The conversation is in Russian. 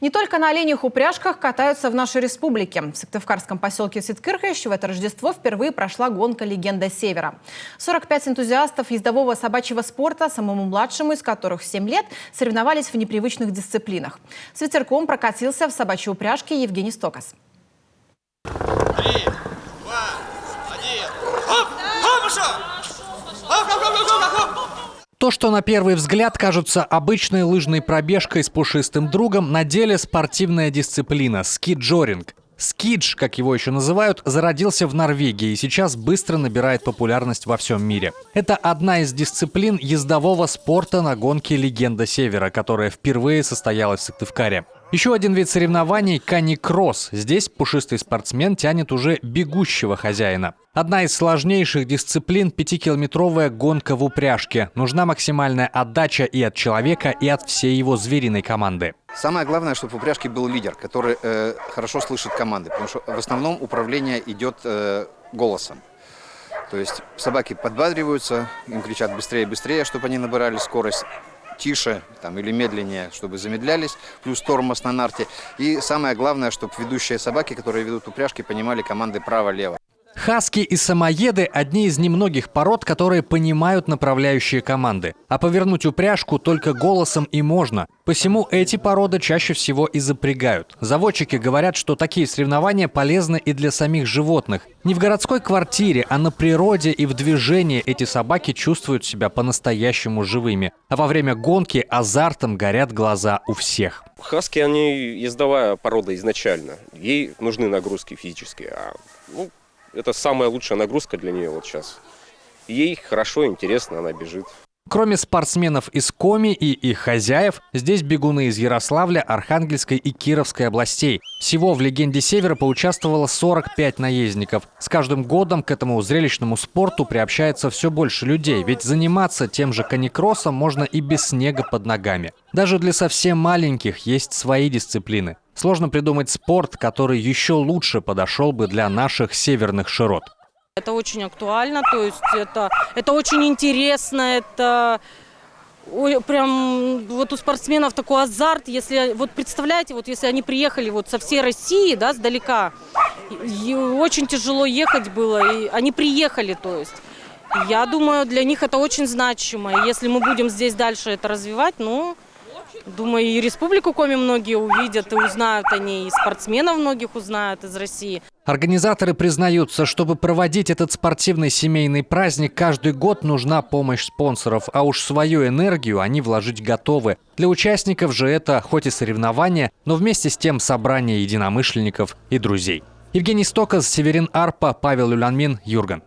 Не только на оленях упряжках катаются в нашей республике. В сыктывкарском поселке Ситкырхащ в это Рождество впервые прошла гонка «Легенда Севера». 45 энтузиастов ездового собачьего спорта, самому младшему из которых 7 лет, соревновались в непривычных дисциплинах. С ветерком прокатился в собачьей упряжке Евгений Стокас. 3, 2, 1. Хоп! Хоп, пошел! Хоп, хоп, хоп, хоп, хоп, хоп! То, что на первый взгляд кажется обычной лыжной пробежкой с пушистым другом, на деле спортивная дисциплина – скиджоринг. Скидж, как его еще называют, зародился в Норвегии и сейчас быстро набирает популярность во всем мире. Это одна из дисциплин ездового спорта на гонке «Легенда Севера», которая впервые состоялась в Сыктывкаре. Еще один вид соревнований – каникросс. Здесь пушистый спортсмен тянет уже бегущего хозяина. Одна из сложнейших дисциплин – 5-километровая гонка в упряжке. Нужна максимальная отдача и от человека, и от всей его звериной команды. Самое главное, чтобы в упряжке был лидер, который хорошо слышит команды, потому что в основном управление идет голосом. То есть собаки подбадриваются, им кричат быстрее, быстрее, чтобы они набирали скорость. Тише там, или медленнее, чтобы замедлялись, плюс тормоз на нарте. И самое главное, чтобы ведущие собаки, которые ведут упряжки, понимали команды право-лево. Хаски и самоеды – одни из немногих пород, которые понимают направляющие команды. А повернуть упряжку только голосом и можно. Посему эти породы чаще всего и запрягают. Заводчики говорят, что такие соревнования полезны и для самих животных. Не в городской квартире, а на природе и в движении эти собаки чувствуют себя по-настоящему живыми. А во время гонки азартом горят глаза у всех. Хаски, они ездовая порода изначально. Ей нужны нагрузки физические. Это самая лучшая нагрузка для нее вот сейчас. Ей хорошо, интересно, она бежит. Кроме спортсменов из Коми и их хозяев, здесь бегуны из Ярославля, Архангельской и Кировской областей. Всего в «Легенде Севера» поучаствовало 45 наездников. С каждым годом к этому зрелищному спорту приобщается все больше людей, ведь заниматься тем же каникроссом можно и без снега под ногами. Даже для совсем маленьких есть свои дисциплины. Сложно придумать спорт, который еще лучше подошел бы для наших северных широт. Это очень актуально, то есть это очень интересно, это прям вот у спортсменов такой азарт. Если вот представляете, вот если они приехали вот со всей России, да, сдалека, и очень тяжело ехать было, и они приехали, то есть. Я думаю, для них это очень значимо. И если мы будем здесь дальше это развивать, думаю, и Республику Коми многие увидят и узнают о ней, и спортсменов многих узнают из России. Организаторы признаются, чтобы проводить этот спортивный семейный праздник, каждый год нужна помощь спонсоров, а уж свою энергию они вложить готовы. Для участников же это хоть и соревнования, но вместе с тем собрание единомышленников и друзей. Евгений Стокас, Северин Арпа, Павел Люлянмин, Юрган.